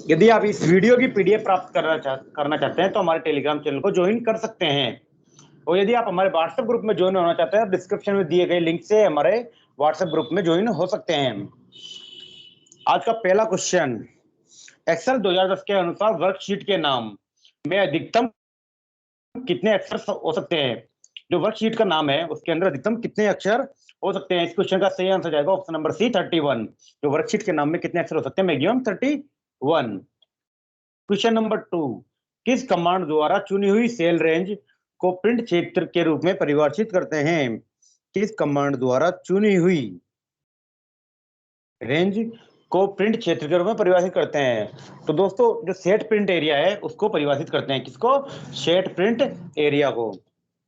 यदि आप इस वीडियो की पीडीएफ प्राप्त करना चाहते हैं तो हमारे टेलीग्राम चैनल को ज्वाइन कर सकते हैं। और यदि आप हमारे व्हाट्सएप ग्रुप में ज्वाइन होना चाहते हैं, डिस्क्रिप्शन में दिए गए लिंक से हमारे व्हाट्सएप ग्रुप में ज्वाइन हो सकते हैं। आज का पहला क्वेश्चन, एक्सेल 2010 के अनुसार वर्कशीट के नाम में अधिकतम कितने अक्षर हो सकते हैं? जो वर्कशीट का नाम है उसके अंदर अधिकतम कितने अक्षर हो सकते हैं? इस क्वेश्चन का सही आंसर जाएगा ऑप्शन नंबर सी 31। जो वर्कशीट के नाम में कितने अक्षर हो सकते हैं? मैक्सिमम 31। क्वेश्चन नंबर 2, किस कमांड द्वारा चुनी हुई सेल रेंज को प्रिंट क्षेत्र के रूप में परिभाषित करते हैं? किस कमांड द्वारा चुनी हुई रेंज को प्रिंट क्षेत्र के रूप में परिभाषित करते हैं? तो दोस्तों, जो सेट प्रिंट एरिया है उसको परिभाषित करते हैं। किसको? सेट प्रिंट एरिया को।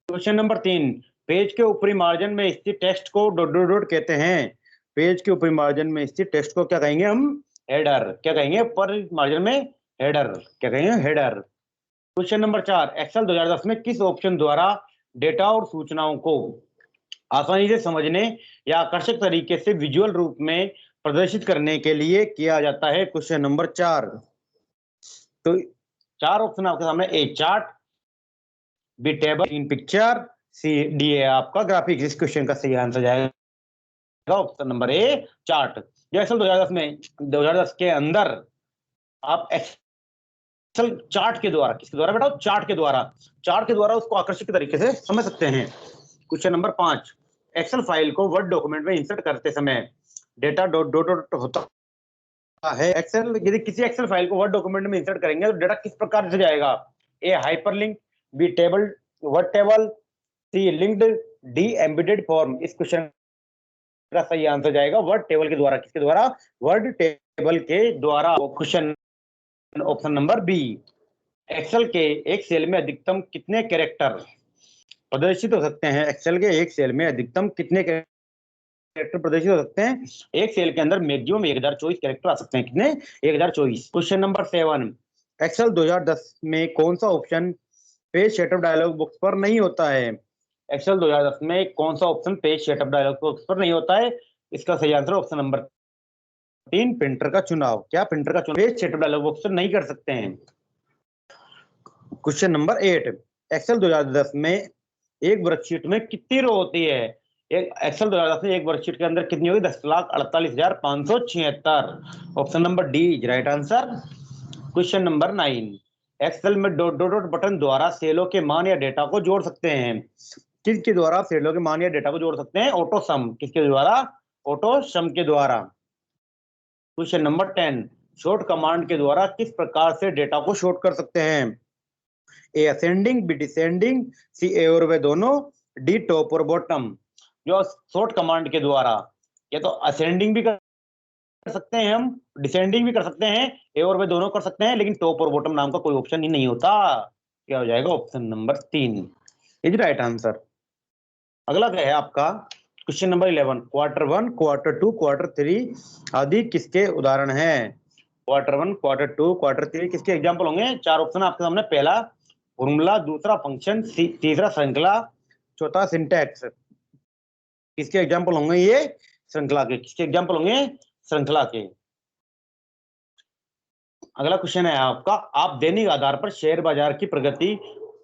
क्वेश्चन नंबर 3, पेज के ऊपरी मार्जिन में स्थित text co dot dot dot कहते हैं। पेज के ऊपरी मार्जिन में स्थित टेक्स्ट को क्या कहेंगे हम? हेडर। क्या कहेंगे? ऊपर मार्जिन में हेडर। क्या कहेंगे? हेडर। क्वेश्चन नंबर 4, एक्सेल 2010 में किस ऑप्शन द्वारा डेटा और सूचनाओं को आसानी से समझने या आकर्षक तरीके से विजुअल रूप में प्रदर्शित करने के लिए किया जाता है? Question number 4। तो 4 ऑप्शन आपके सामने, A chart, B table, in picture, C D है आपका ग्राफिक्स। इस क्वेश्चन का सही आंसर जाएगा option number A chart. Excel 2010 के अंदर आप एक्सेल चार्ट के द्वारा, किसके द्वारा बेटा? चार्ट के द्वारा उसको आकर्षक तरीके से समझ सकते हैं। क्वेश्चन नंबर 5, एक्सेल फाइल को वर्ड डॉक्यूमेंट में इंसर्ट करते समय डेटा डॉट डॉट डॉट होता है। एक्सेल, यदि किसी एक्सेल फाइल को वर्ड डॉक्यूमेंट में इंसर्ट करेंगे तो डेटा किस प्रकार से जाएगा? A hyperlink, B table, Word table, C linked, D embedded form. इस क्वेश्चन का सही आंसर जाएगा वर्ड टेबल के द्वारा। किसके द्वारा? वर्ड टेबल के द्वारा। Question option number B, Excel के एक सेल में अधिकतम कितने कैरेक्टर प्रदर्शित हो सकते हैं? एक्सेल के एक सेल में अधिकतम कितने कैरेक्टर प्रदर्शित हो सकते हैं? एक सेल के अंदर मैक्सिमम 1024 कैरेक्टर आ सकते हैं। कितने? 1024। क्वेश्चन नंबर 7, एक्सेल 2010 में कौन सा option page setup dialog box पर नहीं होता है? एक्सेल 2010 में कौन सा option page setup dialog box पर नहीं होता है? इसका सही आंसर ऑप्शन नंबर 3, प्रिंटर का चुनाव। क्या? प्रिंटर का चुनाव पेज सेटअप डायलॉग बॉक्स पर नहीं कर सकते हैं। क्वेश्चन नंबर 8, एक्सेल 2010 में एक वर्कशीट में कितनी रो होती है? एक्सेल 2010 में एक वर्कशीट के अंदर कितनी होगी? 10,48,576। Option number D is right answer. Question number 9, Excel में डॉट डॉट डॉट बटन द्वारा सेलों के मान या डेटा को जोड़ सकते हैं। किसके द्वारा सेलों के मान या डेटा को जोड़ सकते हैं? ऑटो सम। किसके द्वारा? ऑटो सम के द्वारा। क्वेश्चन नंबर 10, शॉर्ट कमांड के द्वारा किस प्रकार से डेटा को शॉर्ट कर सकते हैं? ए असेंडिंग, बी डिसेंडिंग, सी ए और वे दोनों, डी टॉप और बॉटम। जो शॉर्ट कमांड के द्वारा या तो असेंडिंग भी कर सकते हैं हम, डिसेंडिंग भी कर सकते हैं, ए और वे दोनों कर सकते हैं, लेकिन टॉप और बॉटम नाम का कोई ऑप्शन ही नहीं होता। क्या हो जाएगा? Option number 3 is right answer. अगला है आपका question number 11, quarter 1, quarter 2, quarter 3 आदि किसके उदाहरण हैं? क्वार्टर 1, क्वार्टर 2, क्वार्टर 3 किसके एग्जाम्पल होंगे? 4 ऑप्शन आपके सामने, पहला फॉर्मूला, दूसरा फंक्शन, तीसरा श्रृंखला, चौथा सिंटैक्स। किसके एग्जाम्पल होंगे ये? श्रृंखला के। किसके एग्जाम्पल होंगे? श्रृंखला के। अगला क्वेश्चन है आपका, आप दैनिक आधार पर शेयर बाजार की प्रगति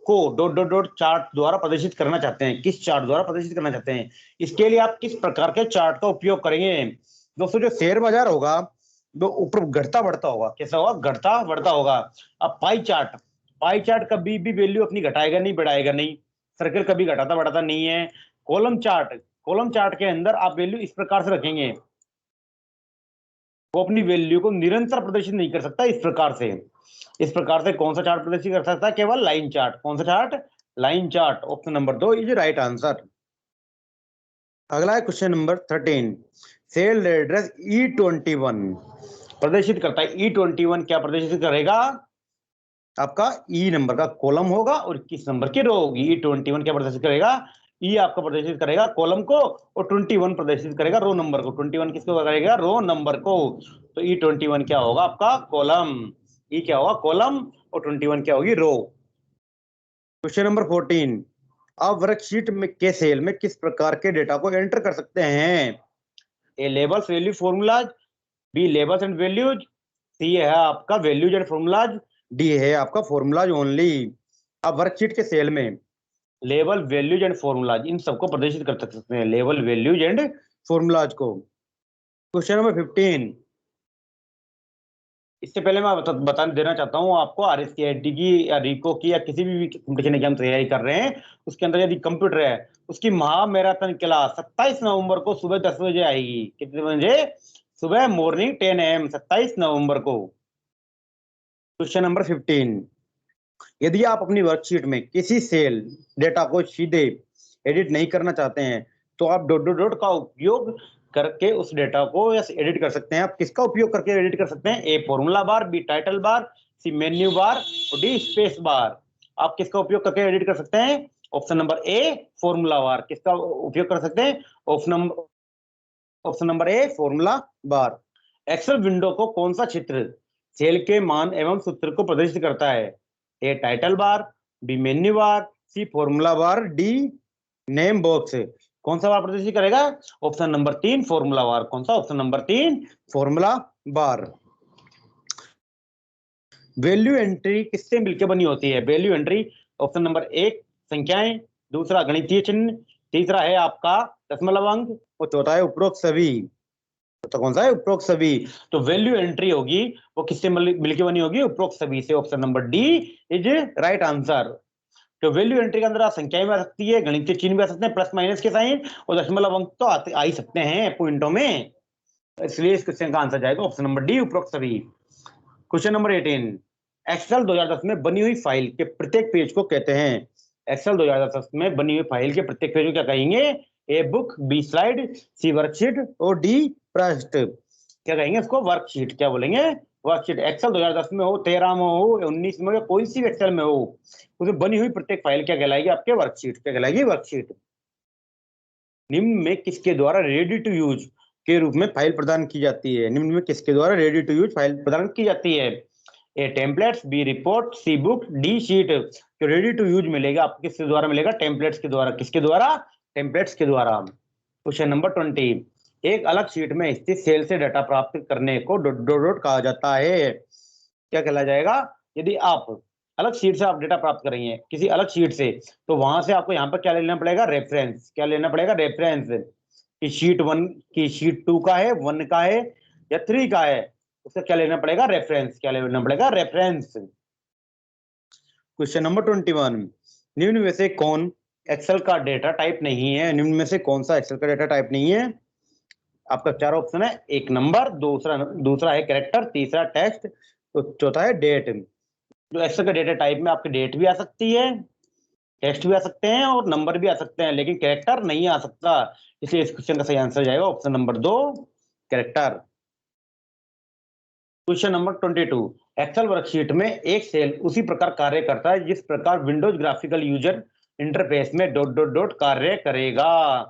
co dot dot dot chart द्वारा प्रदर्शित करना चाहते हैं। किस चार्ट द्वारा प्रदर्शित करना चाहते हैं? इसके लिए आप किस प्रकार के चार्ट का उपयोग करेंगे? दोस्तों, जो शेयर बाजार होगा वो ऊपर घटता बढ़ता होगा। कैसा होगा? घटता बढ़ता होगा। अब पाई चार्ट कभी भी वैल्यू अपनी घटाएगा नहीं, बढ़ाएगा नहीं। सर्कल कभी घटाता बढ़ाता नहीं है। कॉलम चार्ट के अंदर आप वैल्यू इस प्रकार से रखेंगे, वो अपनी वैल्यू को निरंतर प्रदर्शित नहीं कर सकता। इस प्रकार से कौन सा चार्ट प्रदर्शित कर सकता है? केवल लाइन चार्ट। कौन सा chart? Line chart. Option number 2 is right answer. अगला है question number 13, cell address E21 प्रदर्शित करता है। E21 क्या प्रदर्शित करेगा? आपका ई नंबर का कॉलम होगा और 21 नंबर की रो होगी। E21 क्या प्रदर्शित करेगा? ई आपका प्रदर्शित करेगा कॉलम को, और 21 प्रदर्शित करेगा रो नंबर को। 21 किसको करेगा? रो नंबर को। तो E21 क्या होगा? आपका कॉलम। ई क्या होगा? कॉलम, और 21 क्या होगी? रो। क्वेश्चन नंबर 14, आप वर्कशीट में के सेल में किस प्रकार के डेटा को एंटर कर सकते हैं? A labels value formulas, B labels and values, C है आपका वैल्यूज एंड फॉर्मूलाज, डी है आपका फॉर्मूलाज ओनली। अब वर्कशीट के सेल में लेवल, वैल्यूज एंड फॉर्मूलाज इन सबको प्रदर्शित कर सकते हैं, लेवल, वैल्यूज एंड फॉर्मूलाज को। Question number 15। इससे पहले मैं बता देना चाहता हूँ आपको, RSCIT की या रिको की या किसी भी कंपटीशन एग्जाम तैयारी कर रहे हैं, उसके अंदर यदि कंप्यूटर है, उसकी महा मैराथन क्लास 27 नवंबर को सुबह 10 बजे आएगी। कितने बजे? सुबह मॉर्निंग 10 AM, 27 नवंबर को। Question number 15। यदि आप अपनी वर्कशीट में किसी सेल डेटा को सीधे एडिट नहीं करना चाहते हैं, तो आप डॉट डॉट डॉट का उपयोग करके उस डेटा को एडिट कर सकते हैं। आप किसका उपयोग करके एडिट कर सकते हैं? A formula bar, B title bar, C menu bar और डी स्पेस बार। आप किसका उपयोग करके एडिट कर सकते हैं? Option number A formula bar. किसका उपयोग कर सकते हैं? Option number A formula bar. Excel window को कौन सा चित्र सेल के मान एवं सूत्र को प्रदर्शित करता है? A title bar, B menu bar, C formula bar, D name box. कौन सा बार प्रदर्शित करेगा? Option number 3 formula bar. कौन सा? Option number 3 formula bar. Value entry किससे मिलकर बनी होती है? वैल्यू एंट्री ऑप्शन नंबर 1 संख्याएं, दूसरा गणितीय चिन्ह, तीसरा है आपका दशमलव अंक और चौथा है उपरोक्त सभी। तो कौन सा है? उपरोक्त सभी। तो वैल्यू एंट्री होगी वो किससे मिलकर बनी होगी? उपरोक्त सभी से। Option number D is right answer. तो वैल्यू एंट्री के अंदर आप संख्याएं भी आ सकती है, गणितीय चिन्ह भी आ सकते हैं, प्लस माइनस के साइन, और दशमलव अंक तो आते आ ही सकते हैं पॉइंटों में। इसलिए इस क्वेश्चन का आंसर जाएगा ऑप्शन नंबर डी उपरोक्त सभी। Question number 18। एक्सेल 2010 में बनी हुई फाइल के प्रत्येक पेज को कहते हैं? एक्सेल 2010 में बनी हुई फाइल के प्रत्येक पेज को क्या कहेंगे? A book, B slide, C worksheet और डी पृष्ठ। क्या कहेंगे इसको? वर्कशीट। क्या बोलेंगे? वर्कशीट। एक्सेल 2010 में हो, 13 में हो, 19 में हो, या कोई सी भी एक्सेल में हो, उसमें बनी हुई प्रत्येक फाइल क्या कहलाएगी? आपके वर्कशीट। क्या कहलाएगी? वर्कशीट। निम्न में किसके द्वारा रेडी टू यूज के रूप में फाइल प्रदान की जाती है? निम्न में किसके द्वारा रेडी टू यूज फाइल प्रदान की जाती है? ए टेम्पलेट्स, बी रिपोर्ट, सी बुक, डी शीट। तो रेडी टू यूज मिलेगा आपको किसके द्वारा मिलेगा? टेम्पलेट्स के द्वारा। किसके द्वारा? टेम्पलेट्स के द्वारा। Question number 20। एक अलग शीट में स्थित सेल से डाटा प्राप्त करने को डॉट डॉट डॉट कहा जाता है। क्या कहला जाएगा? यदि आप अलग शीट से आप डेटा प्राप्त कर रही हैं किसी अलग शीट से, तो वहां से आपको यहाँ पर क्या लेना पड़ेगा? रेफरेंस। क्या लेना पड़ेगा? रेफरेंस। कि शीट 1 की शीट 2 का है, 1 का है या 3 का है, उसका क्या लेना पड़ेगा? रेफरेंस। क्या लेना पड़ेगा? रेफरेंस। Question number 21। निम्न में से कौन एक्सेल का डेटा टाइप नहीं है? निम्न में से कौन सा एक्सेल का डेटा टाइप नहीं है? आपका 4 ऑप्शन है। 1 नंबर, दूसरा है कैरेक्टर, तीसरा टेक्स्ट, तो चौथा है डेट। जो एक्सेल का डेटा टाइप में आपकी डेट भी आ सकती है, टेक्स्ट भी आ सकते हैं और नंबर भी आ सकते हैं, लेकिन कैरेक्टर नहीं आ सकता। इसलिए इस क्वेश्चन का सही आंसर जाएगा option number 2 character. Question number 22। Excel worksheet में एक सेल उसी प्रकार कार्य करता है जिस प्रकार विंडोज ग्राफिकल यूजर इंटरफेस में डॉट डॉट डॉट कार्य करेगा।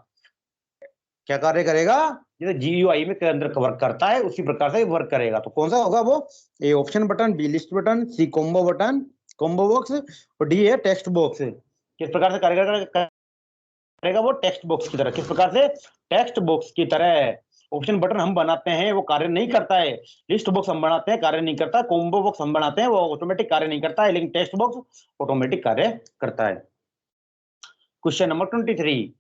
क्या कार्य करेगा? जैसे GUI में के अंदर वर्क करता है उसी प्रकार से वर्क करेगा। तो कौन सा होगा वो? A option button, B list button, C combo button, combo box और डी है टेक्स्ट बॉक्स। किस प्रकार से कार्य करेगा वो? टेक्स्ट बॉक्स की तरह। किस प्रकार से? टेक्स्ट बॉक्स की तरह। ऑप्शन बटन हम बनाते हैं वो कार्य नहीं करता है, लिस्ट बॉक्स हम बनाते हैं कार्य नहीं करता, कॉम्बो बॉक्स हम बनाते हैं वो ऑटोमेटिक कार्य नहीं करता है, लेकिन टेक्स्ट बॉक्स ऑटोमेटिक कार्य करता है। Question number 23।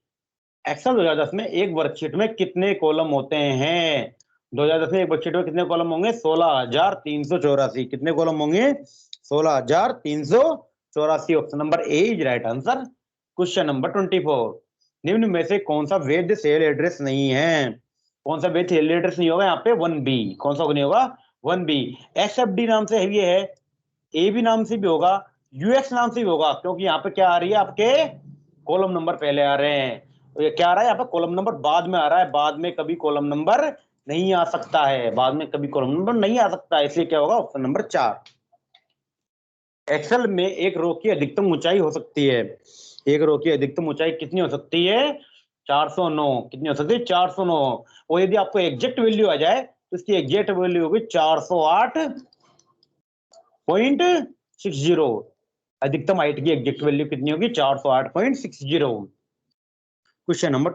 एक्सेल 2010 में एक वर्कशीट में कितने कॉलम होते हैं? 2010 में एक वर्कशीट में कितने कॉलम होंगे? 16,384। कितने कॉलम होंगे? 16,384। Option number A is right answer. Question number 24। निम्न में से कौन सा वैध सेल एड्रेस नहीं है? कौन सा वैध सेल एड्रेस नहीं होगा? यहाँ पे 1B। कौन सा नहीं होगा? 1B। SFD नाम से ये है, AB नाम से भी होगा, UX नाम से भी होगा, क्योंकि यहाँ पे क्या आ रही है? आपके कॉलम नंबर पहले आ रहे हैं। तो ये क्या आ रहा है? यहाँ पे कॉलम नंबर बाद में आ रहा है। बाद में कभी कॉलम नंबर नहीं आ सकता है, बाद में कभी कॉलम नंबर नहीं आ सकता है, इसलिए क्या होगा? Option number 4। एक्सेल में एक रो की अधिकतम ऊंचाई हो सकती है। एक रो की अधिकतम ऊंचाई कितनी हो सकती है? 409। कितनी हो सकती है? 409। और यदि आपको एग्जैक्ट वैल्यू आ जाए तो इसकी एग्जैक्ट वैल्यू होगी 408.60। अधिकतम हाइट की एग्जैक्ट वैल्यू कितनी होगी? 408.60। Question number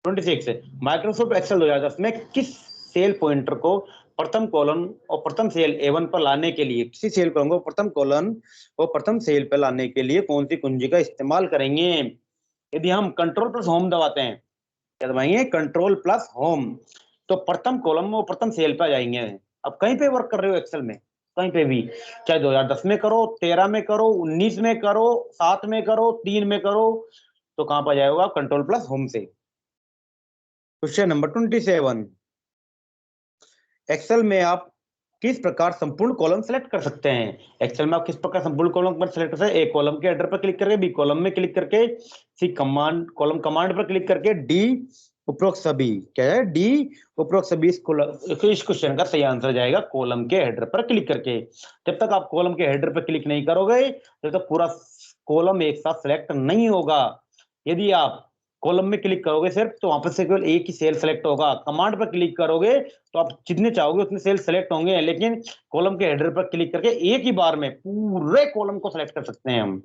26। माइक्रोसॉफ्ट एक्सेल 2010 में किस सेल पॉइंटर को प्रथम कॉलम और प्रथम सेल A1 पर लाने के लिए, किसी सेल कॉलम को प्रथम कॉलम और प्रथम सेल पर लाने के लिए कौन सी कुंजी का इस्तेमाल करेंगे? यदि हम कंट्रोल प्लस होम दबाते हैं, क्या दबाएंगे? कंट्रोल प्लस होम, तो प्रथम कॉलम और प्रथम सेल पर जाएंगे। अब कहीं पे वर्क कर रहे हो एक्सेल में, कहीं पे भी, चाहे 2010 में करो, 13 में करो, 19 में करो, 7 में करो, 3 में करो, तो कहां पर जाएगा? कंट्रोल प्लस होम से। क्वेश्चन नंबर 27, एक्सेल में आप किस प्रकार संपूर्ण कॉलम सेलेक्ट कर सकते हैं? एक्सेल में आप किस प्रकार संपूर्ण कॉलम पर सेलेक्ट कर सकते हैं? ए कॉलम के हेडर पर क्लिक करके, बी कॉलम में क्लिक करके, सी कमांड कॉलम कमांड पर क्लिक करके, डी उपरोक्त सभी। क्या है? डी उपरोक्त सभी। इस क्वेश्चन का सही आंसर जाएगा कॉलम के हेडर पर क्लिक करके। जब तक आप कॉलम के हेडर पर क्लिक नहीं करोगे तब तक पूरा कॉलम एक साथ सेलेक्ट नहीं होगा। यदि आप कॉलम में क्लिक करोगे सिर्फ, तो वहां पर से केवल एक ही सेल सेलेक्ट होगा। कमांड पर क्लिक करोगे तो आप जितने चाहोगे उतने सेल सेलेक्ट होंगे, लेकिन कॉलम के हेडर पर क्लिक करके एक ही बार में पूरे कॉलम को सेलेक्ट कर सकते हैं हम।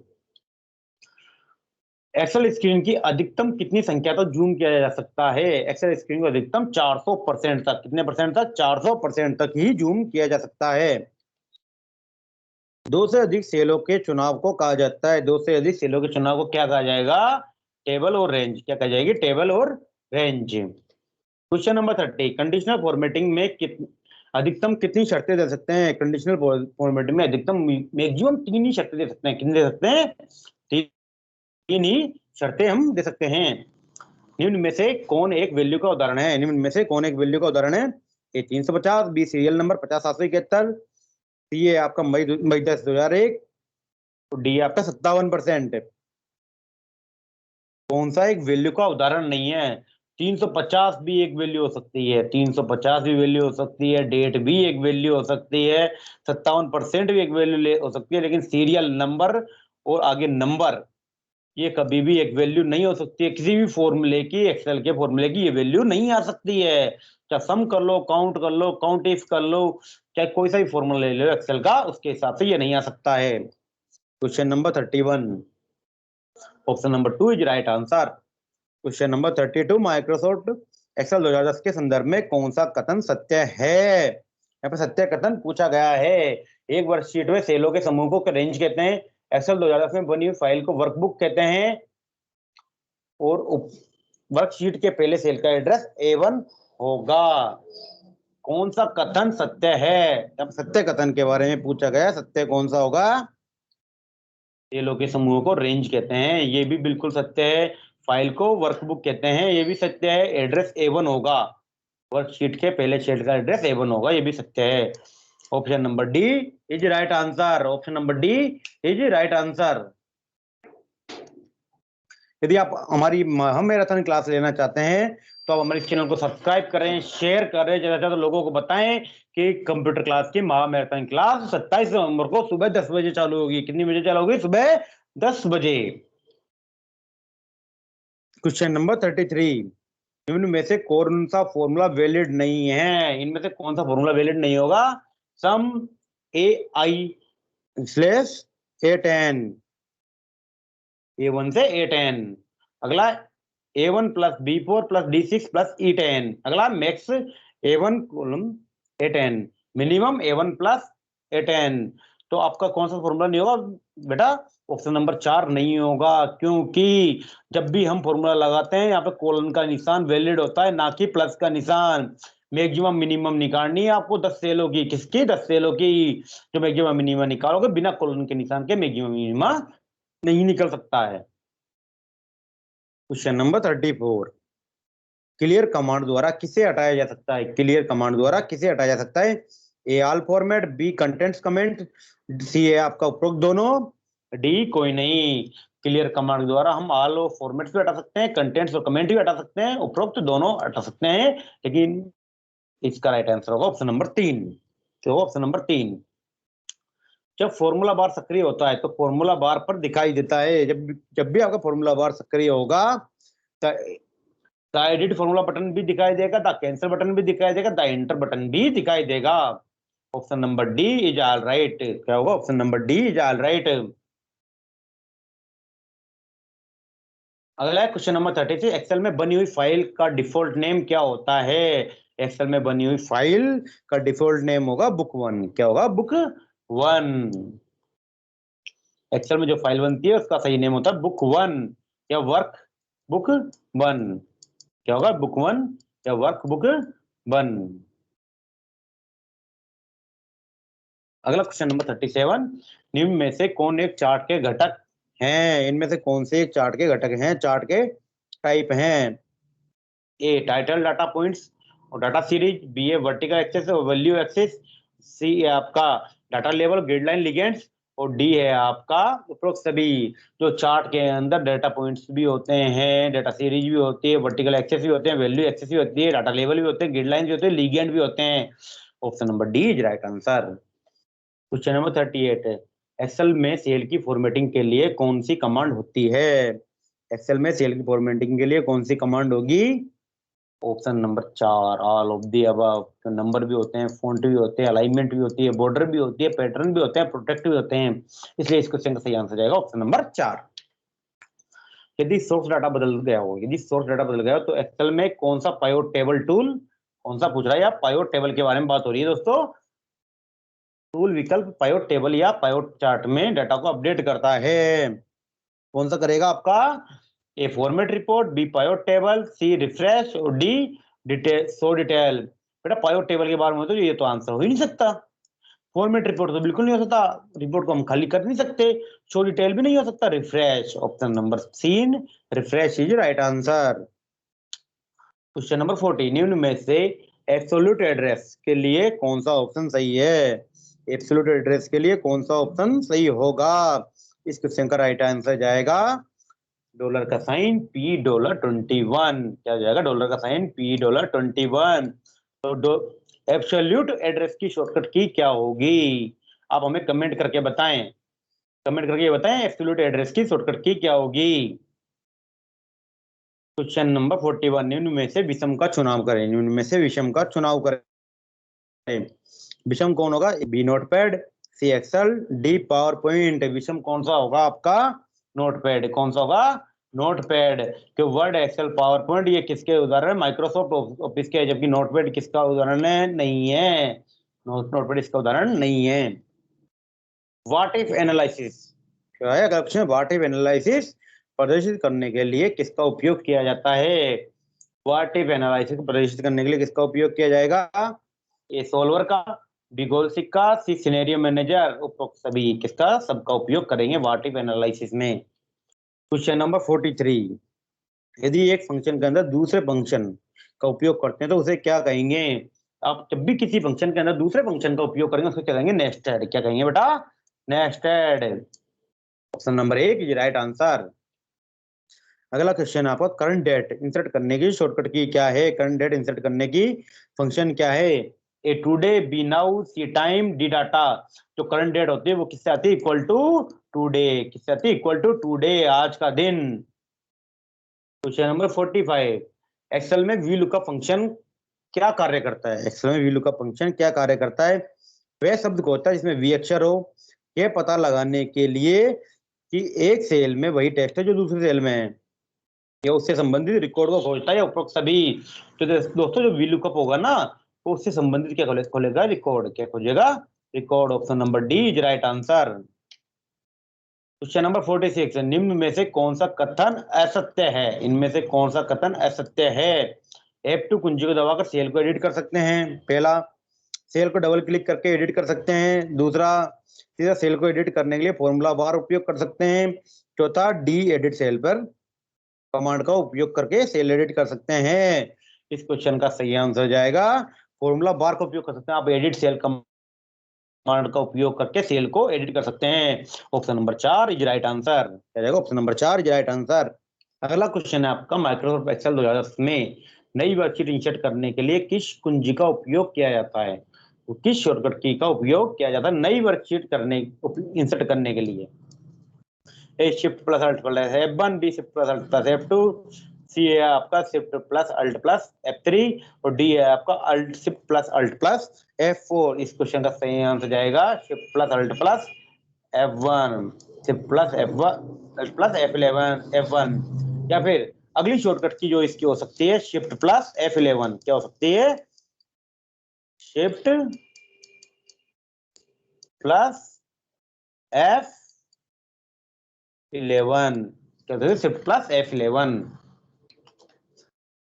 एक्सेल स्क्रीन की अधिकतम कितनी संख्या तक जूम किया जा सकता है? एक्सेल स्क्रीन को अधिकतम 400% तक, कितने परसेंट तक? 400% तक ही जूम किया जा सकता है। दो से अधिक सेलों के चुनाव को कहा जाता है, दो से अधिक सेलों के चुनाव को क्या कहा जाएगा? टेबल और रेंज। क्या कहा जाएगी? टेबल और range. Question number 30, conditional formatting में अधिकतम कितनी शर्तें दे सकते हैं? कंडीशनल फॉर्मेटिंग में अधिकतम मैक्सिमम 3 ही शर्तें दे सकते हैं। कितनी दे सकते हैं? 3 ही शर्तें हम दे सकते हैं। निम्न में से कौन एक वैल्यू का उदाहरण है? निम्न में से कौन एक वैल्यू का उदाहरण है? ए 350, बी सीरियल नंबर 50-771, सी है आपका मई 10-2001, तो डी आपका 57%। कौन सा एक वैल्यू का उदाहरण नहीं है? 350 भी एक वैल्यू हो सकती है, 350 भी वैल्यू हो सकती है, डेट भी एक वैल्यू हो सकती है, 57% भी एक वैल्यू हो सकती है, लेकिन सीरियल नंबर और आगे नंबर ये कभी भी एक वैल्यू नहीं हो सकती है। किसी भी फॉर्मूले की, एक्सेल के फॉर्मूले की ये वैल्यू नहीं आ सकती है। चाहे सम कर लो, काउंट कर लो, काउंट इफ कर लो, चाहे कोई सा भी फॉर्मूला ले लो एक्सेल का, उसके हिसाब से ये नहीं आ सकता है। Question number 31, option number 2 is right answer. Question number 32, Microsoft Excel 2010 के संदर्भ में कौन सा कथन सत्य है? यहाँ पे सत्य कथन पूछा गया है। एक वर्कशीट में सेलों के समूह को रेंज कहते हैं, एक्सेल 2010 में बनी हुई फाइल को वर्कबुक कहते हैं, और वर्कशीट के पहले सेल का एड्रेस A1 होगा। कौन सा कथन सत्य है? अब सत्य कथन के बारे में पूछा गया, सत्य कौन सा होगा? सेलों के समूह को रेंज कहते हैं, ये भी बिल्कुल सत्य है। फाइल को वर्कबुक कहते हैं, ये भी सत्य है। एड्रेस A1 होगा, वर्कशीट के पहले सेल का एड्रेस A1 होगा, ये भी सत्य है। Option number D is right answer. Option number D is right answer. यदि आप हमारी महामैराथन क्लास लेना चाहते हैं तो आप हमारे चैनल को सब्सक्राइब करें, शेयर करें, ज्यादा से ज्यादा लोगों को बताएं कि कंप्यूटर क्लास की महामैराथन क्लास 27 नवंबर को सुबह 10 बजे चालू होगी। कितनी बजे चालू होगी? सुबह 10 बजे। क्वेश्चन नंबर 33, इनमें में से कौन सा फॉर्मूला वैलिड नहीं है? इनमें से कौन सा फॉर्मूला वैलिड नहीं होगा? सम AI/A10, A1 से A10। अगला A1 plus B4 plus D6 plus E10। अगला max A1 kolam A10, minimum A1 plus A10। तो आपका कौन सा फॉर्मूला नहीं होगा बेटा? ऑप्शन नंबर 4 नहीं होगा, क्योंकि जब भी हम फॉर्मूला लगाते हैं यहाँ पे कोलन का निशान वैलिड होता है, ना कि प्लस का निशान। मैक्सिमम मिनिमम निकालनी है आपको 10 सेलों की। किसकी? 10 सेलों की। जो मैक्सिमम मिनिमम निकालोगे बिना कोलन के निशान के मैक्सिमम मिनिमम नहीं निकल सकता है। क्वेश्चन नंबर 34, क्लियर कमांड द्वारा किसे हटाया जा सकता है? क्लियर कमांड द्वारा किसे हटाया जा सकता है? A all format, B contents comment, C है आपका उपरोक्त दोनों, डी कोई नहीं। क्लियर कमांड द्वारा हम ऑल फॉर्मेट्स भी हटा सकते हैं, कंटेंट्स और कमेंट भी हटा सकते हैं, उपरोक्त दोनों हटा सकते हैं, लेकिन इसका राइट आंसर होगा ऑप्शन नंबर 3। तो ऑप्शन नंबर 3, जब फॉर्मूला बार सक्रिय होता है तो फॉर्मूला बार पर दिखाई देता है। जब जब भी आपका फॉर्मूला बार सक्रिय होगा तो द एडिट फॉर्मूला बटन भी दिखाई देगा, द कैंसिल बटन भी दिखाई देगा, द एंटर बटन भी दिखाई देगा। Option number D is all right. क्या होगा? Option number D is all right. अगला है क्वेश्चन नंबर 33, एक्सेल में बनी हुई फाइल का डिफॉल्ट नेम क्या होता है? एक्सेल में बनी हुई फाइल का डिफॉल्ट नेम होगा बुक 1। क्या होगा? बुक 1। एक्सेल में जो फाइल बनती है उसका सही नेम होता है बुक 1 या वर्क बुक 1। क्या होगा? बुक 1 या वर्क बुक 1। अगला क्वेश्चन नंबर 37, निम्न में से कौन एक चार्ट के घटक हैं? इनमें से कौन से एक चार्ट के घटक हैं? चार्ट के टाइप हैं। ए टाइटल डाटा पॉइंट्स और डाटा सीरीज, बी ए वर्टिकल एक्सेस और वैल्यू एक्सेस, सी है आपका डाटा लेवल गाइडलाइन लिगेंड्स और डी है आपका उपरोक्त सभी। जो चार्ट के अंदर डाटा पॉइंट्स भी होते हैं, डाटा सीरीज भी होती है, वर्टिकल एक्सेस भी होते हैं, वैल्यू एक्सेस भी होती है, डाटा लेवल भी होते हैं, गाइडलाइन भी होते हैं, लिगेंड भी होते हैं। Option number D is right answer. Question number 38 है, एक्सेल में सेल की फॉर्मेटिंग के लिए कौन सी कमांड होती है? एक्सेल में सेल की फॉर्मेटिंग के लिए कौन सी कमांड होगी? Option number 4 all of the above. Number भी होते हैं, फॉन्ट भी होते हैं, अलाइनमेंट भी होती है, बॉर्डर भी होती है, पैटर्न भी होते हैं, प्रोटेक्ट भी होते हैं। इसलिए इस क्वेश्चन का सही आंसर जाएगा ऑप्शन नंबर 4। यदि सोर्स डाटा बदल गया हो, यदि सोर्स डाटा बदल गया हो तो एक्सेल में कौन सा पाइवट टेबल टूल, कौन सा पूछ रहा है? या पाइवट टेबल के बारे में बात हो रही है दोस्तों। टूल विकल्प पाइवट टेबल या पाइवट चार्ट में डाटा को अपडेट करता है। कौन सा करेगा आपका? A format report, B pivot table, C refresh और डी डिटेल शो डिटेल। बेटा पाइवट टेबल के बारे में तो ये तो आंसर हो ही नहीं सकता। फॉर्मेट रिपोर्ट तो बिल्कुल नहीं हो सकता, रिपोर्ट को हम खाली कर नहीं सकते। शो डिटेल भी नहीं हो सकता। Refresh, option number 3 refresh is right answer. Question number 40, निम्न में से एब्सोल्यूट एड्रेस के लिए कौन सा ऑप्शन सही है? एब्सोल्यूट एड्रेस के लिए कौन सा ऑप्शन सही होगा? इस क्वेश्चन का राइट आंसर जाएगा डॉलर का साइन P $21। क्या जाएगा? डॉलर का साइन P $21। तो एब्सोल्यूट एड्रेस की शॉर्टकट की क्या होगी? आप हमें कमेंट करके बताएं, कमेंट करके बताएं एब्सोल्यूट एड्रेस की शॉर्टकट की क्या होगी। क्वेश्चन नंबर 41, निम्न में से विषम का चुनाव करें। निम्न में से विषम का चुनाव करें। विषम कौन होगा? बी नोटपैड, सी एक्सेल, डी पावर पॉइंट। विषम कौन सा होगा आपका? नोटपैड। कौन सा होगा? नोटपैड। क्यों वर्ड, एक्सेल, पावर पॉइंट ये किसके उदाहरण है? माइक्रोसॉफ्ट ऑफिस के, जबकि नोटपैड किसका उदाहरण है? नहीं है, नोटपैड इसका उदाहरण नहीं है। व्हाट इफ एनालिसिस क्या है? अगर क्वेश्चन व्हाट इफ एनालिसिस प्रदर्शित करने के लिए किसका उपयोग किया जाता है? व्हाट इफ एनालिसिस को प्रदर्शित करने के लिए किसका उपयोग किया जाएगा? ए सोल्वर का, बी गोल सिक्का, सी सिनेरियो मैनेजर। उपरोक्त सभी किसका? सबका उपयोग करेंगे व्हाट इफ एनालिसिस में। क्वेश्चन नंबर 43, यदि एक फंक्शन के अंदर दूसरे फंक्शन का उपयोग करते हैं तो उसे क्या कहेंगे? आप जब भी किसी फंक्शन के अंदर दूसरे फंक्शन का उपयोग करेंगे उसको क्या कहेंगे? नेस्टेड। क्या कहेंगे बेटा? Nested. Option number 1 is right answer. अगला क्वेश्चन आपका करंट डेट इंसर्ट करने की शॉर्टकट की क्या है? करंट डेट इंसर्ट करने की फंक्शन क्या है? A today, B now, C time, D data. जो करंट डेट होती है वो किससे आती है? Equal to today. किससे आती है? इक्वल टू टुडे, आज का दिन। क्वेश्चन नंबर 45, एक्सेल में वी लुकअप फंक्शन क्या कार्य करता है? एक्सेल में वी लुकअप फंक्शन क्या कार्य करता है? वह शब्द को होता है जिसमें वी अक्षर हो, यह पता लगाने के लिए कि एक सेल में वही टेक्स्ट है जो दूसरे सेल में है, या उससे संबंधित रिकॉर्ड को खोजता है। या उपरोक्त सभी। तो दोस्तों जो वी लुकअप होगा ना वो उससे संबंधित क्या खोलेगा? रिकॉर्ड। क्या खोजेगा? Record. Option number D is right answer. Question number 46, निम्न में से कौन सा कथन असत्य है? इनमें से कौन सा कथन असत्य है? F2 कुंजी को दबाकर सेल को एडिट कर सकते हैं। पहला, सेल को डबल क्लिक करके एडिट कर सकते हैं। दूसरा, सीधा सेल को एडिट करने के लिए फॉर्मूला बार उपयोग कर सकते हैं। चौथा, डी एडिट सेल पर कमांड का उपयोग करके सेल एडिट कर सकते हैं। इस क्वेश्चन का सही आंसर जाएगा फॉर्मूला बार का उपयोग कर सकते हैं। आप एडिट सेल कमांड का उपयोग करके सेल को एडिट कर सकते हैं। Option number 4 is right answer. क्या जाएगा? Option number 4 is right answer. अगला क्वेश्चन है आपका माइक्रोसॉफ्ट एक्सेल 2010 में नई वर्कशीट इंसर्ट करने के लिए किस कुंजी का उपयोग किया जाता है? तो किस शॉर्टकट की का उपयोग किया जाता है नई वर्कशीट करने इंसर्ट करने के लिए? A shift plus alt plus F1, B shift plus alt plus F2, C है आपका shift plus alt plus F3 और डी है आपका alt shift plus alt plus F4। इस क्वेश्चन का सही आंसर जाएगा shift plus alt plus F1, shift plus F1 alt plus F11 F1। या फिर अगली शॉर्टकट की जो इसकी हो सकती है शिफ्ट प्लस F11। क्या हो सकती है? शिफ्ट प्लस F11, क्या होता है shift plus F11।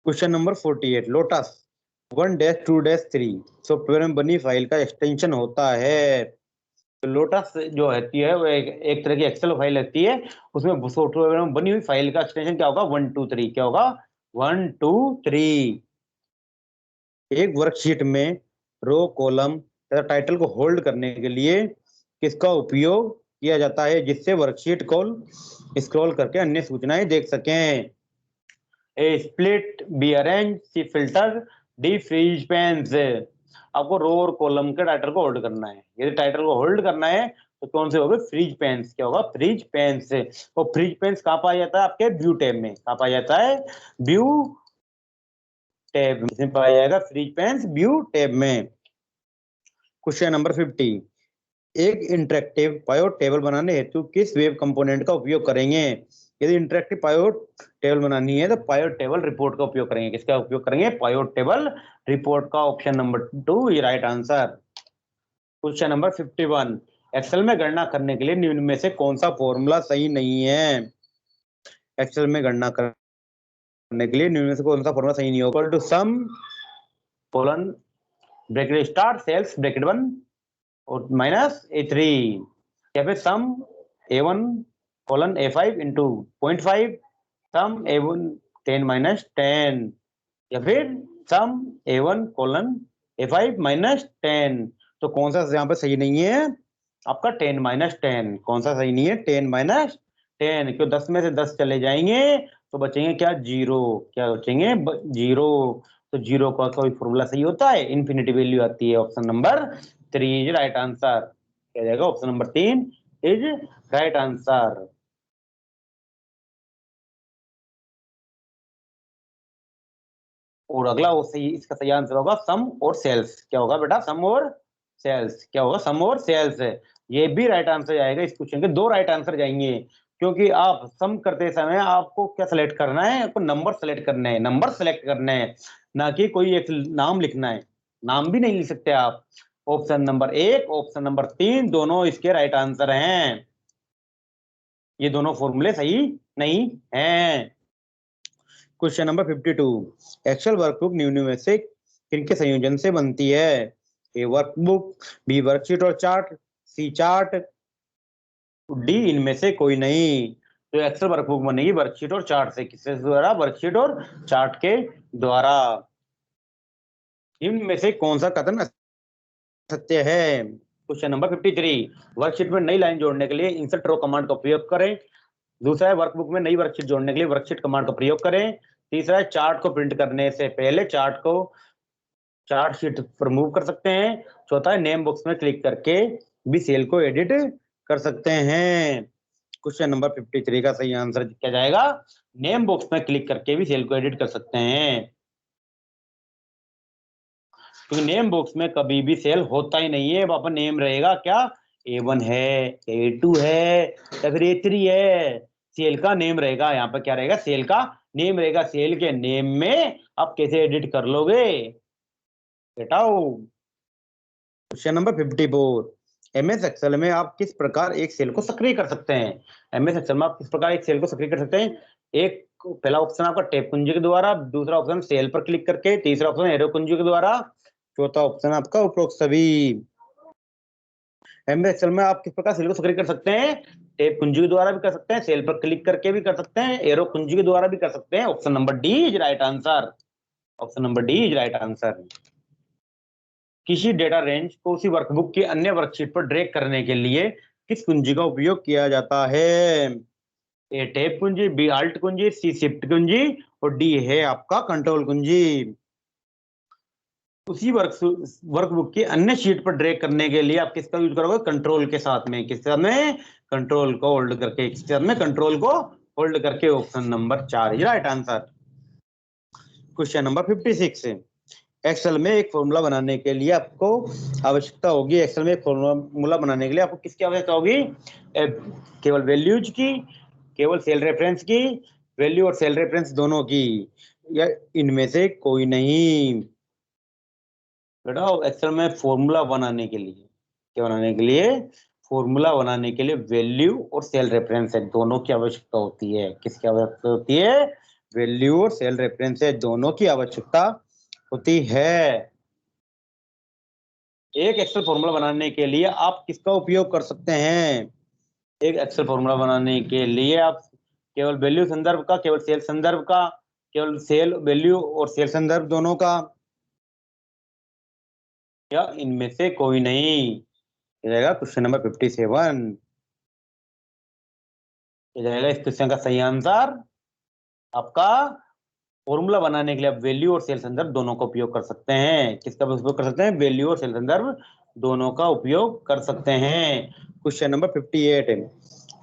Question number 48, lotus 1-2-3 software में बनी फाइल का एक्सटेंशन होता है। तो लोटस जो रहती है वो एक तरह की एक्सेल फाइल रहती है, उसमें सॉफ्टवेयर में बनी हुई फाइल का एक्सटेंशन क्या होगा? 1 2 3। क्या होगा? 1 2 3। एक वर्कशीट में रो, कॉलम तथा टाइटल को होल्ड करने के लिए किसका उपयोग किया जाता है, जिससे वर्कशीट को स्क्रॉल करके अन्य सूचनाएं देख सकें? A split, B arrange, C filter, D freeze panes. आपको रो और कॉलम के टाइटल को होल्ड करना है। यदि टाइटल को होल्ड करना है तो कौन से होगा? Freeze panes. क्या होगा? Freeze panes. तो फ्रीज पेन्स कहाँ पाया जाता है? आपके व्यू टैब में। कहाँ पाया जाता है? व्यू टैब में पाया जाएगा फ्रीज पेन्स, व्यू टैब में। क्वेश्चन नंबर 50, एक इंटरेक्टिव पायोट टेबल बनाने हेतु किस वेब कंपोनेंट का उपयोग करेंगे? यदि इंटरेक्टिव पायोट टेबल बनानी है तो पायोट टेबल रिपोर्ट का उपयोग करेंगे। किसका उपयोग करेंगे? पायोट टेबल रिपोर्ट का। ऑप्शन नंबर 2 ये right answer. Question number 51, Excel में गणना करने के लिए निम्न में से कौन सा फॉर्मूला सही नहीं है? एक्सेल में गणना करने के लिए निम्न में से कौन सा फॉर्मूला सही नहीं होगा? To sum colon bracket start cells bracket 1 और माइनस A3, या फिर sum A1 colon A5 into 0.5, sum A1 10 minus 10, या फिर sum A1 colon A5 minus 10। तो कौन सा यहाँ पे सही नहीं है? आपका 10 माइनस 10। कौन सा सही नहीं है? 10 माइनस 10। क्यों? 10 में से 10 चले जाएंगे तो बचेंगे क्या? 0। क्या बचेंगे? 0। तो 0 का कोई फॉर्मूला सही होता है? इन्फिनिटी वैल्यू आती है। Option number 3 is right answer. क्या जाएगा? Option number 3 is right answer. और अगला वो सही, इसका सही आंसर होगा सम और सेल्स। क्या होगा बेटा? सम और सेल्स। क्या होगा? सम और सेल्स है। ये भी राइट आंसर जाएगा। इस क्वेश्चन के 2 राइट आंसर जाएंगे, क्योंकि आप सम करते समय आपको क्या सेलेक्ट करना है? आपको नंबर सेलेक्ट करना है। नंबर सेलेक्ट करना है, ना कि कोई एक नाम लिखना है। नाम भी नहीं लिख सकते आप। ऑप्शन नंबर 1, ऑप्शन नंबर 3 दोनों इसके राइट आंसर हैं। ये दोनों फॉर्मूले सही नहीं हैं। क्वेश्चन नंबर 52, एक्सेल वर्कबुक निम्न में से किनके संयोजन से बनती है? ए वर्कबुक, बी वर्कशीट और चार्ट, सी चार्ट, डी इनमें से कोई नहीं। तो एक्सेल वर्कबुक बनेगी वर्कशीट और चार्ट से। किसके द्वारा? वर्कशीट और चार्ट के द्वारा। इनमें से कौन सा कथन सत्य है? क्वेश्चन नंबर 53, वर्कशीट में नई लाइन जोड़ने के लिए इंसर्ट रो कमांड का उपयोग करें। दूसरा है वर्कबुक में नई वर्कशीट जोड़ने के लिए वर्कशीट कमांड का प्रयोग करें। तीसरा है चार्ट को प्रिंट करने से पहले चार्ट को चार्ट शीट पर मूव कर सकते हैं। चौथा है नेम बॉक्स में क्लिक करके भी सेल को एडिट कर सकते हैं। क्वेश्चन नंबर 53 का सही आंसर क्या जाएगा? नेम बॉक्स में क्लिक करके भी सेल को एडिट कर सकते हैं, क्योंकि नेम बॉक्स में कभी भी सेल होता ही नहीं है। वहां पर नेम रहेगा क्या? A1 है, A2 है, या फिर A3 है। सेल का नेम रहेगा। यहाँ पर क्या रहेगा? सेल का नेम रहेगा। सेल के नेम में आप कैसे एडिट कर लोगे? बेटाओ। क्वेश्चन नंबर 54, एमएस एक्सेल में आप किस प्रकार एक सेल को सक्रिय कर सकते हैं? एमएस एक्सेल में आप किस प्रकार एक सेल को सक्रिय कर सकते हैं? एक पहला ऑप्शन आपका टैब कुंजी के द्वारा, दूसरा ऑप्शन सेल पर क्लिक करके, तीसरा ऑप्शन एरो कुंजी के द्वारा, चौथा ऑप्शन आपका उपरोक्त सभी। एमएस एक्सेल में आप किस प्रकार सेल को सक्रिय कर सकते हैं? टैब कुंजी के द्वारा भी कर सकते हैं, सेल पर क्लिक करके भी कर सकते हैं, एरो कुंजी के द्वारा भी कर सकते हैं। Option number D is right answer. Option number D is right answer. किसी डेटा रेंज को उसी वर्कबुक की अन्य वर्कशीट पर ड्रैग करने के लिए किस कुंजी का उपयोग किया जाता है? ए टैब कुंजी, बी अल्ट कुंजी, सी शिफ्ट कुंजी और डी है आपका कंट्रोल कुंजी। उसी वर्कबुक की अन्य शीट पर ड्रैग करने के लिए आप किसका यूज करोगे? कंट्रोल के साथ में। किसके साथ में? कंट्रोल को होल्ड करके। किसके साथ में? कंट्रोल को होल्ड करके। Option number 4 is right answer. Question number 56, Excel में एक फॉर्मूला बनाने के लिए आपको आवश्यकता होगी। एक्सेल में एक फॉर्मूला बनाने के लिए आपको किसकी आवश्यकता होगी? केवल वैल्यूज की, केवल सेल रेफरेंस की, वैल्यू और सेल रेफरेंस दोनों की, या इनमें से कोई नहीं। बेटा एक्सेल में फॉर्मूला बनाने के लिए, क्या बनाने के लिए, फॉर्मूला बनाने के लिए वैल्यू और सेल रेफरेंस है दोनों की आवश्यकता होती है। किसकी आवश्यकता होती है? वैल्यू और सेल रेफरेंस है दोनों की आवश्यकता होती है। एक एक्सेल फॉर्मूला बनाने के लिए आप किसका उपयोग कर सकते हैं? एक एक्सेल फॉर्मूला बनाने के लिए आप केवल वैल्यू संदर्भ का, केवल सेल संदर्भ का, केवल सेल वैल्यू और सेल संदर्भ दोनों का, या इनमें से कोई नहीं? ये रहेगा क्वेश्चन नंबर 57। ये रहेगा इस क्वेश्चन का सही आंसर आपका। फॉर्मूला बनाने के लिए आप वैल्यू और सेल संदर्भ दोनों का उपयोग कर सकते हैं। किसका उपयोग कर सकते हैं? वैल्यू और सेल संदर्भ दोनों का उपयोग कर सकते हैं। Question number 58।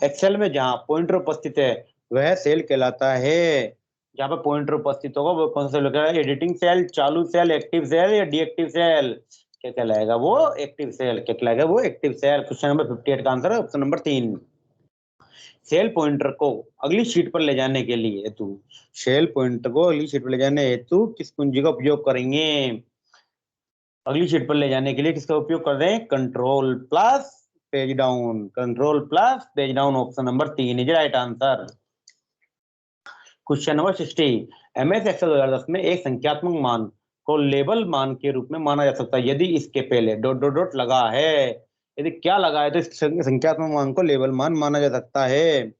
एक्सेल में जहां पॉइंटर उपस्थित है वह सेल कहलाता है। जहां पर पॉइंटर उपस्थित होगा वो कौन सा सेल कहलाएगा? एडिटिंग सेल, चालू सेल, एक्टिव सेल या डीएक्टिव सेल? क्या कहलाएगा वो? Active cell. क्या कहलाएगा वो? Active cell. क्वेश्चन नंबर 58 का आंसर है ऑप्शन नंबर 3। सेल पॉइंटर को अगली शीट पर ले जाने के लिए हेतु, सेल पॉइंटर को अगली शीट पर ले जाने हेतु किस कुंजी का उपयोग करेंगे? अगली शीट पर ले जाने के लिए किसका उपयोग कर रहे हैं? Control plus page down. Control plus page down option number 3 is right answer. Question number 60। MS Excel 2010 में एक संख्यात्मक मान को लेबल मान के रूप में माना जा सकता है यदि इसके पहले डॉट डॉट डॉट लगा है। यदि क्या लगा है तो इस संख्यात्मक मान को लेबल मान माना जा सकता है।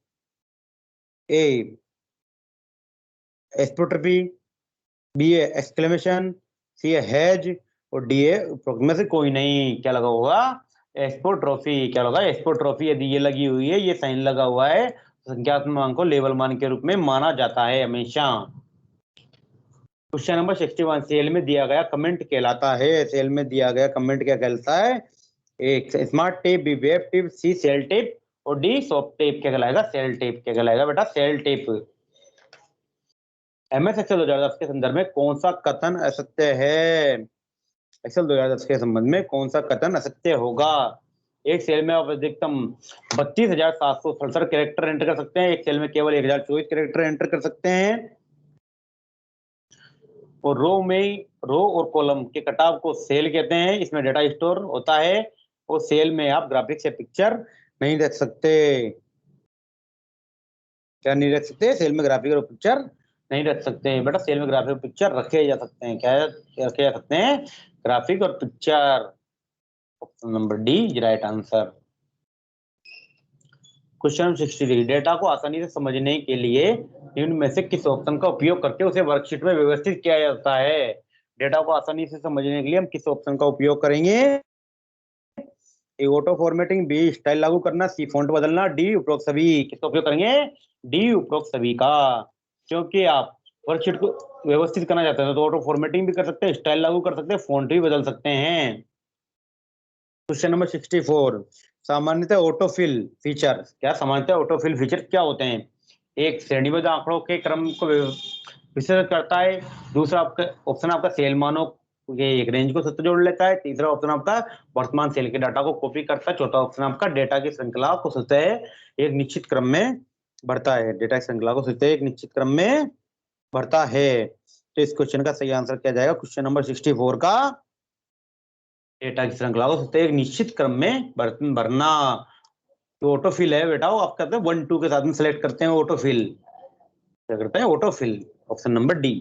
A apostrophe, B a exclamation, C a hash और डी ए में से कोई नहीं। क्या लगा होगा? Apostrophe. क्या लगा? Apostrophe. यदि ये लगी हुई है, ये साइन लगा हुआ है, तो संख्यात्मक मान को लेबल मान के रूप में माना जाता है हमेशा। Question number 61। सेल में दिया गया कमेंट कहलाता है। सेल में दिया गया कमेंट क्या कहलाता है? एक smart tape, B web tape, C cello tape और डी सॉफ्ट टेप। क्या कहलाएगा? Cello tape. क्या कहलाएगा बेटा? Cell tape. एमएस एक्सेल 2010 के संदर्भ में कौन सा कथन असत्य है? एक्सेल 2010 के संबंध में कौन सा कथन असत्य होगा? एक सेल में आप अधिकतम 32,767 कैरेक्टर एंटर कर सकते हैं। एक सेल में केवल 1,024 कैरेक्टर एंटर कर सकते हैं। और रो और कॉलम के कटाव को सेल कहते हैं। इसमें डेटा स्टोर होता है। और सेल में आप ग्राफिक्स या पिक्चर नहीं रख सकते। क्या नहीं रख सकते? सेल में ग्राफिक और पिक्चर नहीं रख सकते हैं बेटा। सेल में ग्राफिक और पिक्चर रखे जा सकते हैं। क्या रखे जा सकते हैं? ग्राफिक और picture. Option number D right answer. Question 63। Data को आसानी से समझने के लिए निम्न में से किस ऑप्शन का उपयोग करके उसे वर्कशीट में व्यवस्थित किया जाता है? डेटा को आसानी से समझने के लिए हम किस ऑप्शन का उपयोग करेंगे? ए ऑटो फॉर्मेटिंग, बी स्टाइल लागू करना, सी फॉन्ट बदलना, डी उपरोक्त सभी। किसका उपयोग करेंगे? डी उपरोक्त सभी का। क्योंकि आप वर्कशीट को व्यवस्थित करना चाहते हैं तो ऑटो फॉर्मेटिंग भी कर सकते हैं, स्टाइल लागू कर सकते हैं, फॉन्ट भी बदल सकते हैं। Question number 64। सामान्यतः ऑटोफिल फीचर, क्या सामान्यतः ऑटोफिल फीचर क्या होते हैं? एक श्रेणीबद्ध आंकड़ों के क्रम को विश्लेषण करता है। दूसरा आपका ऑप्शन आपका सेल मानों के एक रेंज को सत्य जोड़ लेता है। तीसरा ऑप्शन आपका वर्तमान सेल के डाटा को कॉपी करता है। चौथा ऑप्शन आपका डेटा की श्रृंखला को सतह एक निश्चित क्रम में भरता है। डेटा की श्रृंखला को सतह एक निश्चित क्रम में भरता है। तो इस क्वेश्चन का सही आंसर क्या जाएगा? क्वेश्चन नंबर 64 का डेटा की श्रृंखला को सतह एक निश्चित क्रम में भरना। तो ऑटोफिल है बेटा, वो आप करते हैं 1 2 के साथ में सेलेक्ट करते हैं ऑटोफिल। क्या करते हैं? Autofill. Option number D.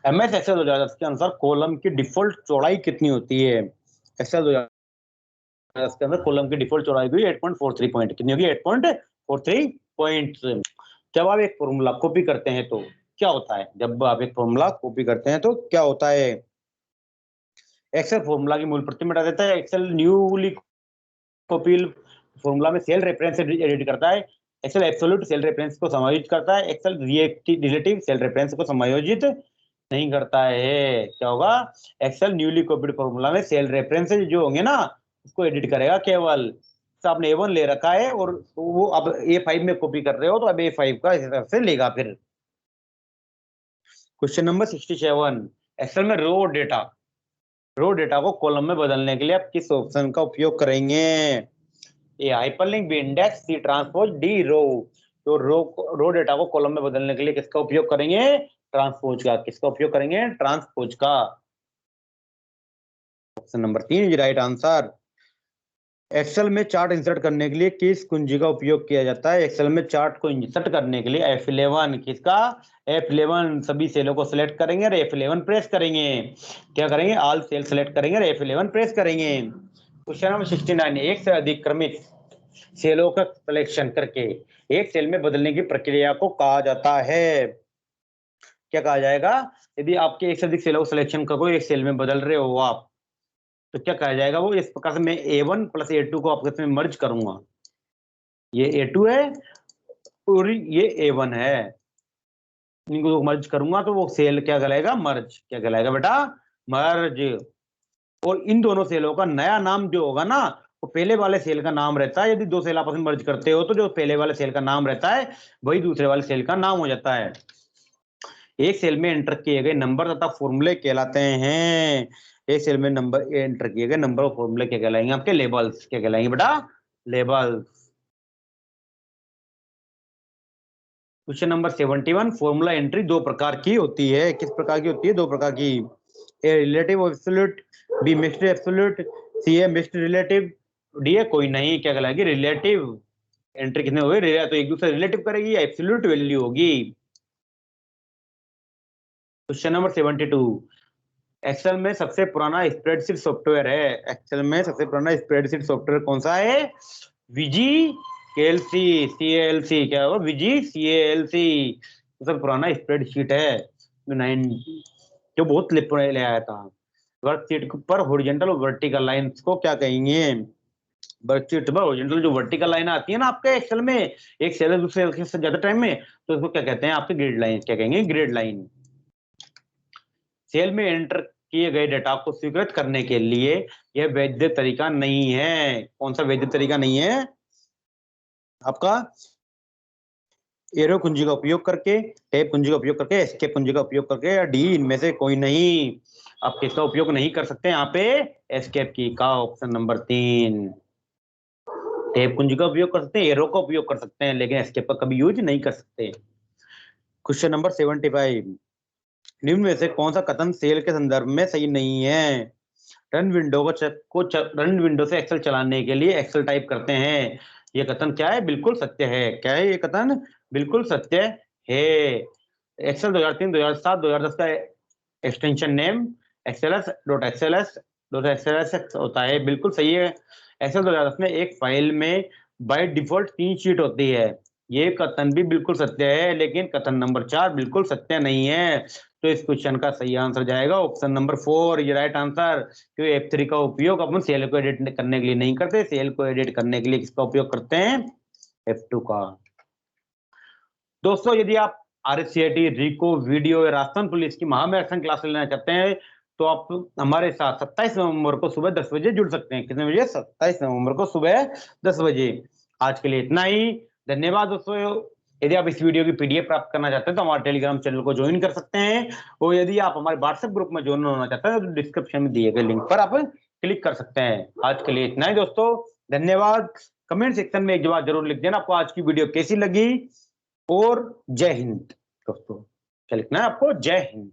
MS Excel 2010 के अनुसार कॉलम की डिफॉल्ट चौड़ाई कितनी होती है? एक्सेल 2010 के अंदर कॉलम की डिफॉल्ट चौड़ाई हुई 8.43 पॉइंट। कितनी होगी? 8.43 पॉइंट। जब आप एक फॉर्मूला कॉपी करते हैं तो क्या होता है? जब आप एक फॉर्मूला कॉपी करते हैं तो क्या होता है? एक्सेल फॉर्मूला की मूल प्रति मिटा देता है। एक्सेल न्यूली कॉपीड फॉर्मूला में सेल रेफरेंस एडिट करता है। एक्सेल एब्सोल्यूट सेल रेफरेंस को समायोजित करता है। एक्सेल रिलेटिव सेल रेफरेंस को समायोजित नहीं करता है। क्या होगा? एक्सेल न्यूली कॉपीड फॉर्मूला में सेल रेफरेंस जो होंगे ना उसको एडिट करेगा केवल। तो आपने A1 ले रखा है और वो अब A5 में कॉपी कर रहे हो तो अब A5 का इस तरफ से लेगा। फिर क्वेश्चन नंबर 67। एक्सेल में रो डेटा को कॉलम में बदलने के लिए आप किस ऑप्शन का उपयोग करेंगे? A hyperlink, B index, C transpose, D row. तो रो डेटा को कॉलम में बदलने के लिए किसका उपयोग करेंगे? ट्रांसपोज का। किसका उपयोग करेंगे? ट्रांसपोज का। Option number 3 is right answer. Excel में चार्ट इंसर्ट करने के लिए किस कुंजी का उपयोग किया जाता है? एक्सेल में चार्ट को इंसर्ट करने के लिए F11 किसका? F11 सभी सेलों को सिलेक्ट करेंगे और F11 प्रेस करेंगे। क्या करेंगे? ऑल सेल सिलेक्ट करेंगे और F11 प्रेस करेंगे। क्वेश्चन नंबर 69, एक से अधिक क्रमित सेलों का सिलेक्शन करके एक सेल में बदलने की प्रक्रिया को कहा जाता है। क्या कहा जाएगा? यदि आपके एक से अधिक सेलों को सिलेक्शन करो, एक सेल में बदल रहे हो आप, तो क्या कहा जाएगा? वो इस प्रकार से मैं A1 प्लस A2 को आपस में मर्ज करूंगा। ये A2 है और ये A1 है, इनको मर्ज करूंगा तो वो सेल क्या कहलाएगा? मर्ज। क्या कहलाएगा बेटा? मर्ज। और इन दोनों सेलों का नया नाम जो होगा ना, वो पहले वाले सेल का नाम रहता है। यदि दो सेल आपस में मर्ज करते हो तो जो पहले वाले सेल का नाम रहता है वही दूसरे वाले सेल का नाम हो जाता है। एक सेल में एंटर किए गए नंबर तथा फॉर्मूले कहलाते हैं। एक सेल में नंबर एंटर किए गए नंबर और फॉर्मूले क्या कहलाएंगे? आपके लेबल्स। क्या कहलाएंगे बेटा? Labels. Question number 71, formula entry दो प्रकार की होती है। किस प्रकार की होती है? दो प्रकार की। A relative absolute, B mixed absolute, C A mixed relative, D A कोई नहीं। क्या कहलाएगी? रिलेटिव। एंट्री कितने हुए? तो एक दूसरे रिलेटिव करेगी या एब्सोल्यूट वैल्यू होगी। क्वेश्चन नंबर 72, एक्सेल में सबसे पुराना स्प्रेडशीट सॉफ्टवेयर है। एक्सेल में सबसे पुराना स्प्रेडशीट सॉफ्टवेयर कौन सा है? विजी केएलसी, सीएलसी। क्या होगा? विजी सीएलसी सबसे पुराना स्प्रेडशीट है। 9 जो बहुत ले आया था। वर्कशीट पर हॉरिजॉन्टल और वर्टिकल लाइंस को क्या कहेंगे? वर्कशीट पर हॉरिजॉन्टल जो वर्टिकल लाइन आती है ना आपके एक्सेल में, एक सेल दूसरे सेल से ज्यादा टाइम में, तो उसको क्या कहते हैं? आपके ग्रिड लाइन। क्या कहेंगे? Grid line. सेल में एंटर किए गए डेटा को स्वीकृत करने के लिए यह वैध तरीका नहीं है। कौन सा वैध तरीका नहीं है? आपका एरो कुंजी का उपयोग करके, टैब कुंजी का उपयोग करके, एस्केप कुंजी का उपयोग करके, या डी इनमें से कोई नहीं। आप किसका उपयोग नहीं कर सकते यहाँ पे? एस्केप की का। Option number 3। टैब कुंजी का उपयोग कर सकते हैं, एरो का उपयोग कर सकते हैं, लेकिन एस्केप का कभी यूज नहीं कर सकते। क्वेश्चन नंबर 75, निम्न में से कौन सा कथन सेल के संदर्भ में सही नहीं है? रन विंडो रन विंडो से एक्सेल चलाने के लिए एक्सेल टाइप करते हैं। ये कथन क्या है? बिल्कुल सत्य है। क्या है ये कथन? बिल्कुल सत्य है। एक्सेल 2003, 2007, 2010 का एक्सटेंशन नेम XLS.XLS होता है। बिल्कुल सही है। एक्सेल 2010 में एक फाइल में बाय डिफॉल्ट 3 शीट होती है। ये कथन भी बिल्कुल सत्य है, लेकिन कथन नंबर 4 बिल्कुल सत्य नहीं है। तो इस क्वेश्चन का सही आंसर जाएगा ऑप्शन नंबर 4, ये राइट आंसर। क्योंकि F3 का उपयोग अपन सेल को एडिट करने के लिए नहीं करते, सेल को एडिट करने के लिए किसका उपयोग करते हैं? F2 का। दोस्तों, यदि आप RSCIT, रिको, वीडियो या राजस्थान पुलिस की महामैराथन क्लास लेना चाहते हैं तो आप हमारे साथ 27 नवंबर को सुबह 10 बजे जुड़ सकते हैं। कितने बजे? 27 नवंबर को सुबह 10 बजे। आज के लिए इतना ही। धन्यवाद दोस्तों। यदि आप इस वीडियो की PDF प्राप्त करना चाहते हैं तो हमारे टेलीग्राम चैनल को ज्वाइन कर सकते हैं, और यदि आप हमारे व्हाट्सएप ग्रुप में ज्वाइन होना चाहते हैं तो डिस्क्रिप्शन में दिए गए लिंक पर आप क्लिक कर सकते हैं। आज के लिए इतना ही दोस्तों। धन्यवाद। कमेंट सेक्शन में एक जवाब जरूर लिख देना आपको आज की वीडियो कैसी लगी, और जय हिंद। दोस्तों क्या लिखना है आपको? जय हिंद।